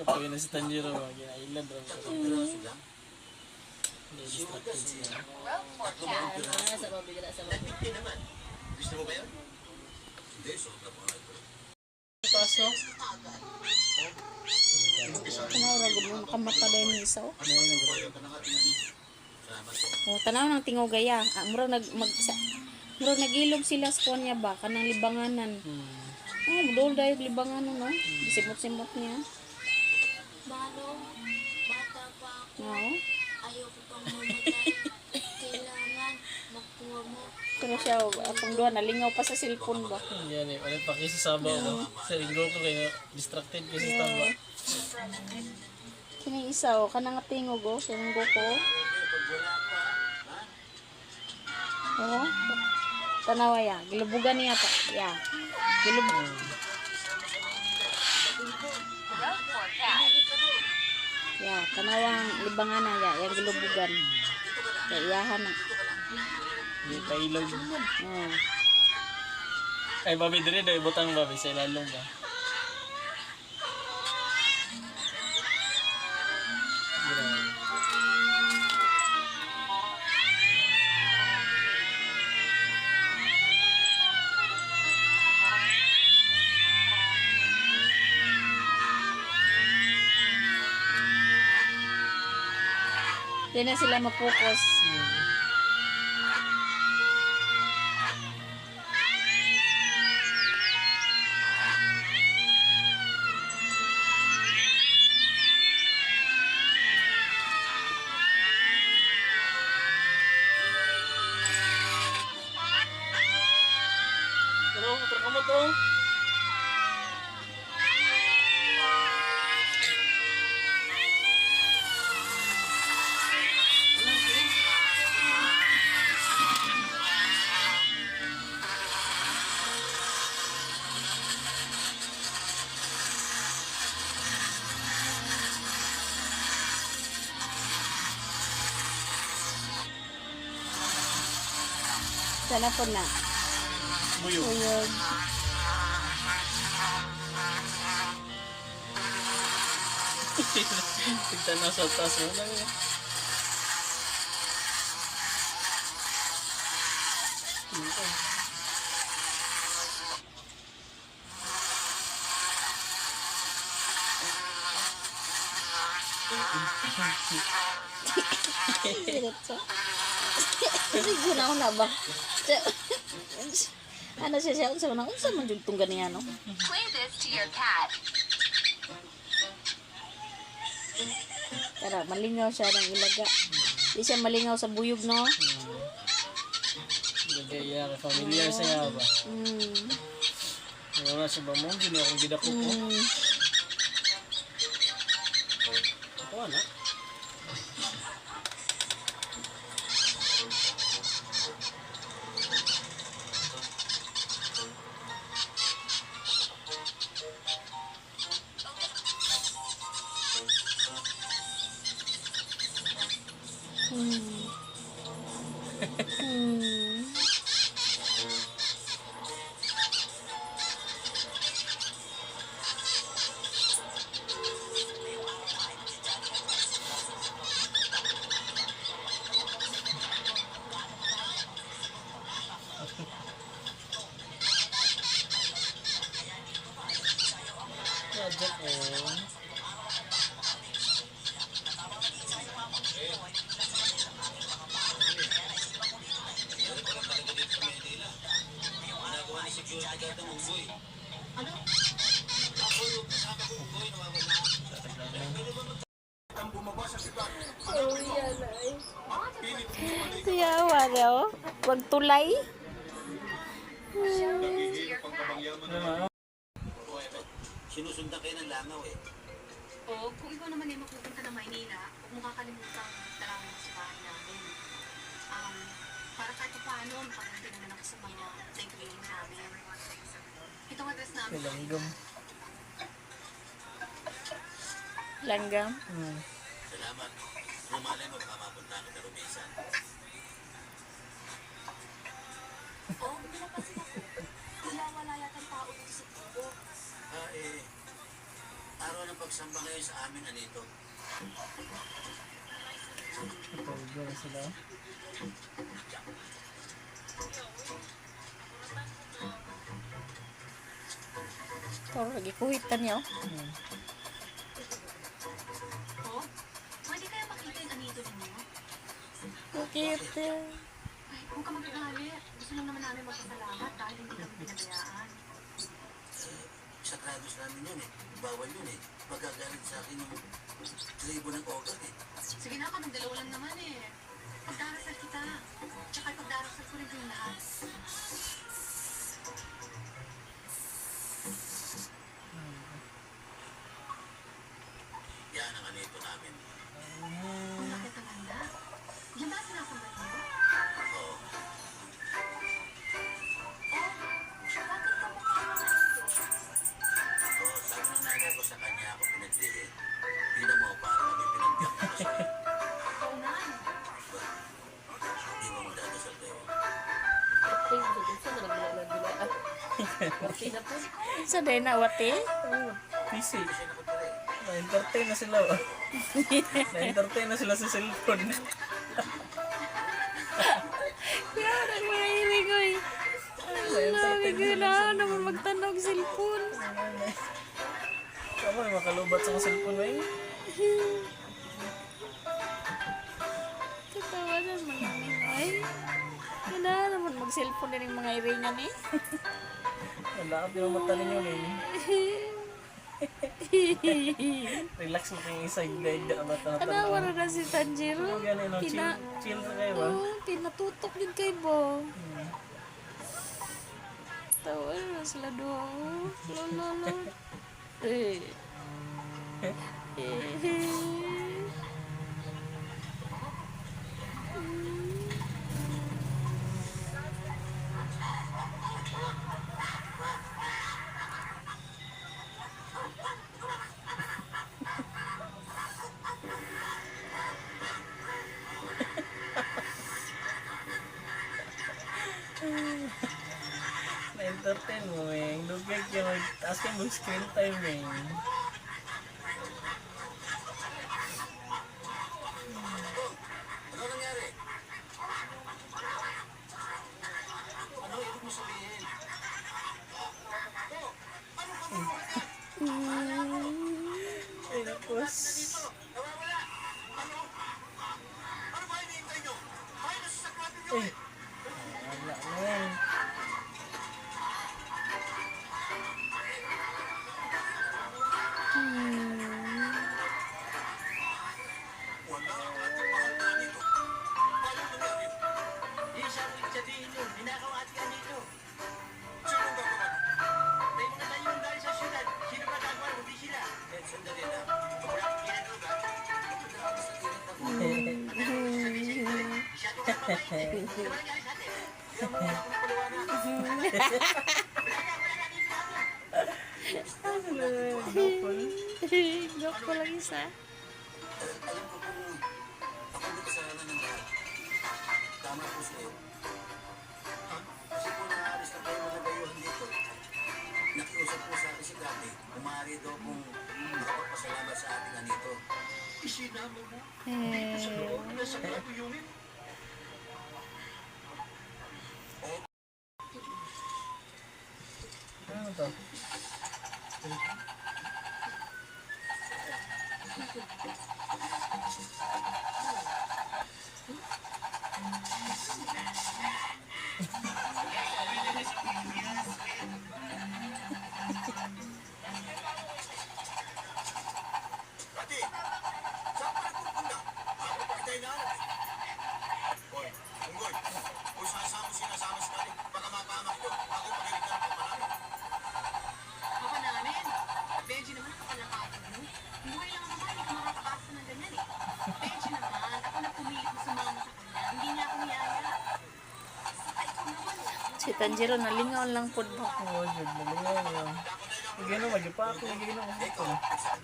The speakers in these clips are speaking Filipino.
Kapag na si Tanjiro, gina-island raw ko. Hindi, distracted siya. Sa babi ka na sa babi. Gusto mo ba yun? Hindi, sobra pa nga ito. Pasok. Tanaw ra gud makamata din ni isa. Oh, tanaw nang tingogaya. Murag murag nagilog sila sa kanya ba kanang libanganan. Oh, dol dayo libanganan no. Simot-simot niya. Balo, bata pa ako. No. Ayoko pang mamatay. Kailangan makuha mo. Pero siya atong duha nalingaw pa sa cellphone ba. Yan eh, wala pa kasi sa sabaw ko. Sa linggo ko kayo, distracted kasi sa tamba. Kini isa oh kanang tingog oh singgo ko. Oh. Tanawa ya, gilubugan niya ta. Ya. Gilubog. Ya, tanawang libanganan ya, yang gilubugan. Kaya iyahan na. Hindi pa ilog. Oh. Ay, babi din daw ibutang babi sa ilalong ba? Di na sila mapokus. Pero, motor ka mo to. Sana po na. Buyog. Uyog. Tigtanaw sa taas mo lang yun. Diretso. Kasi gunaw na ba? Ano siya unsa man unsa man jud tong ganiya no? Play this to your cat. Tara, malingaw siya ng ilaga. Di siya malingaw sa buyog no? Gagaya ka, familiar sa nga ba? Wala sa ba mo, hindi akong gidako ko. Ako anak. Project on. Tiyawa daw. Wag tulay. Sinusundan kayo ng langaw eh. O, kung ikaw naman ay mapupunta ng Maynila, huwag mo kakalimutan dalawin sa bahay namin. Para kahit paano, makakarating naman ako sa mga training namin. Itong address namin. Langgam. Langgam. Salamat. Lumalay mo baka mapunta kami na Rumisan. Oh, may napansin ako. Wala yata ang tao dito sa tubo. Araw ng pagsamba ngayon sa amin, Anito. Tulgo na sila. Pero lagi kuhitan niya. Oh. Oh, pwede kaya makita yung anito ninyo? Bakit? Ay, huwag ka magagalit. Gusto lang naman namin magpasalamat dahil hindi kami pinabayaan. Sa trados namin yun eh. Bawal yun eh. Magagalit sa akin yung tribo ng Ogat eh. Sige na, kaming dalawa lang naman eh. Pagdarasal kita. Tsaka pagdarasal ko rin yung lahat. Yan ang Anito namin. Ang lakit ang handa. Yan ba sinasambay niyo? Oo. Bakit ka mukha ng ganito? Oo, sabi ng nanay ko sa kanya ako pinagdili. Tingnan mo, parang kami pinagdiyak na kasi. Kaunan. Di ba magdadasal kayo? Ay, gusto na nagbilaan. Marti na po. Sa day na wate? Oh, busy. Kasi nakapira eh. Na-entertain na sila. Oh. Na-entertain na sila sa cellphone. Kaya nagmahilig ko eh. Na-entertain na sila Wala sa naman magtanog cellphone. Tama, makalubat sa cellphone na eh. Katawa naman namin. Ay, wala naman mag-cellphone din yung mga iringan eh. Wala ka pinamata ninyo eh. Relax mo kayong isa yung guide na mata. Tanawa na si Tanjiro. Ganun, no? Chill na kayo ba? Pinatutok din kay Bo. Tawa na sila doon. Lolo. Eh. Na-entertain mo eh. Lugay kayo. Taas kayo mag-screen time eh. Ano nangyari? Ano ibig mo sabihin? Ay, napos. Nawawala! Ano? Ano ba hinihintay nyo? Ay, nasasaklapin nyo Eh. eh! Wala na yan. Wala ang ating mahal na Anito. Paano nangyari? Isa ang sabihin nyo, ninakaw at ka dito. Sinong gagawa? May mga tayo dahil sa syudad. Sino ba gagawa? Hindi sila. Eh, sandali lang. Wala akong ginagawa. Pagkakita sa gilid ako. Masyado ka mabait eh. Di ba nangyari sa atin? Kaya mo ako napaliwanag. Gok ko lang isa. Alam ko kung ako may kasalanan ng lahat. Tama po sa'yo. Ha? Kasi po naalis na kayo mga dayuhan dito. Nakiusap po sa akin si Gabi. Umari daw kung makapagpasalamat sa ating Anito. Isinama mo. Eh. Nasa kapuyungin. Ano to? Ate! Saan ka nagpupunta? Ako pa kita inaanap eh. Hoy, Unggoy. Kung saan mo sinasama si Mali, baka mapahamak ko. Ako pagalitan ang pamanamin. Papa namin. Benji naman ang kapalakasan mo. Hindi kailangan naman, hindi ka makakapasa ng ganyan eh. Benji naman, ako na pumilit mo sumama sa kanya. Hindi niya ako niyaya. Saka ikaw naman eh. Si Tanjiro nalingaw lang po ba? Oo, Jud. Nalingaw lang. Gino, magipa ako. Gino, ako.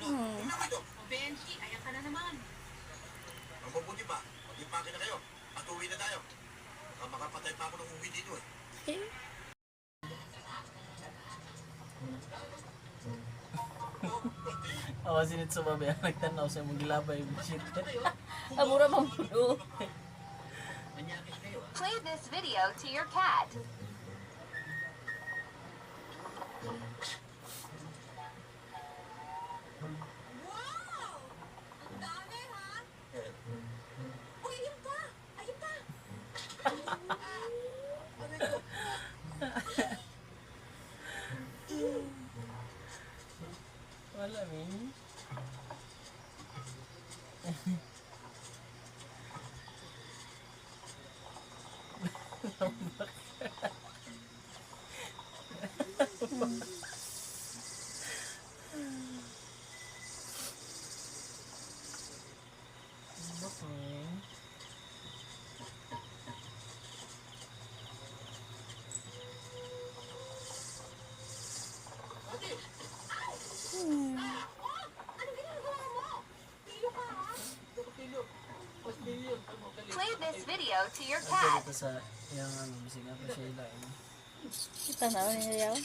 Hmm. O Benji, ayan ka na naman. Ang mabuti pa, mag-impake na kayo. At uwi na tayo. Baka makapatay pa ako ng uwi dito eh. Eh. Awa sinit sa babae. Nagtanaw sa mong gilabay. Shit. Amura mamuno. Play this video to your cat. Wow! Ang dami, ha? Uy, ayun pa! Ayun pa! Wala, min. Bakit? Ano ginagawa mo? Pilo ka, ha? Play this video to your Ito cat. dito sa yung ano, bisig nga pa siya ilain. Kita na niya yaw.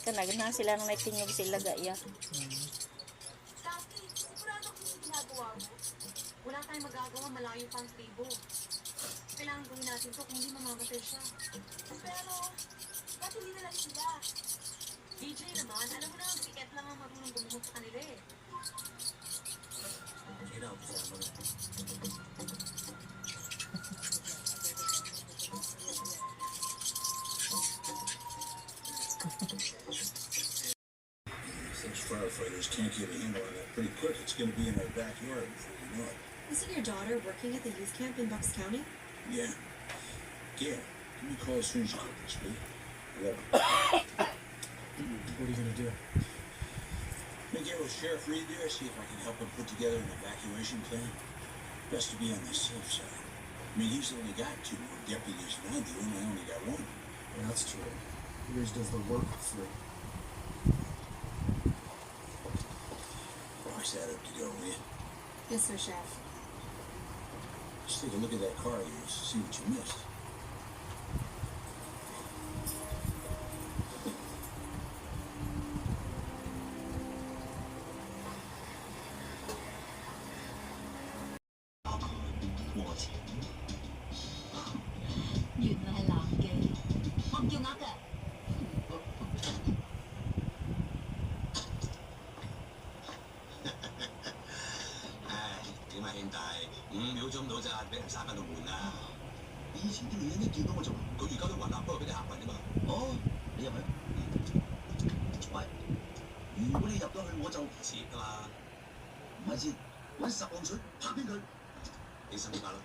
Kanag na sila nang naitingog sila gaya. Dati, sigurado ko yung ginagawa mo. Wala tayong magagawa, malayo pa ang tribo. Kailangan gawin natin to kung hindi mamamatay siya. Pero, bakit hindi na lang sila? DJ naman, alam mo na, sikat lang ang marunong gumumot sa kanila eh. Sige na, umpisa mo na. Since firefighters can't get a handle on that pretty quick, it's gonna be in our backyard before you know it. Isn't your daughter working at the youth camp in Bucks County? Yeah. Gail, give me a call as soon as you get this, will you? I love you. What are you gonna do? I'm gonna get with Sheriff Reed there, see if I can help him put together an evacuation plan. Best to be on the safe side. I mean, he's only got 2 more deputies than I do, and I only got 1. Yeah, that's true. Yours does the work for free. Watch that up to go, will you? Yes, sir, Chef. Just take a look at that car of yours, see what you missed. Ai, 點啊兄弟，5秒鐘到咋，俾人閂翻到門啦！以前啲女人一見到我就，佢而家都暈啦，不過俾你嚇暈啫嘛。哦，你入去。喂，如果你入到去，我就切㗎嘛。唔係先，揾10磅水拍扁佢。你心點解咯？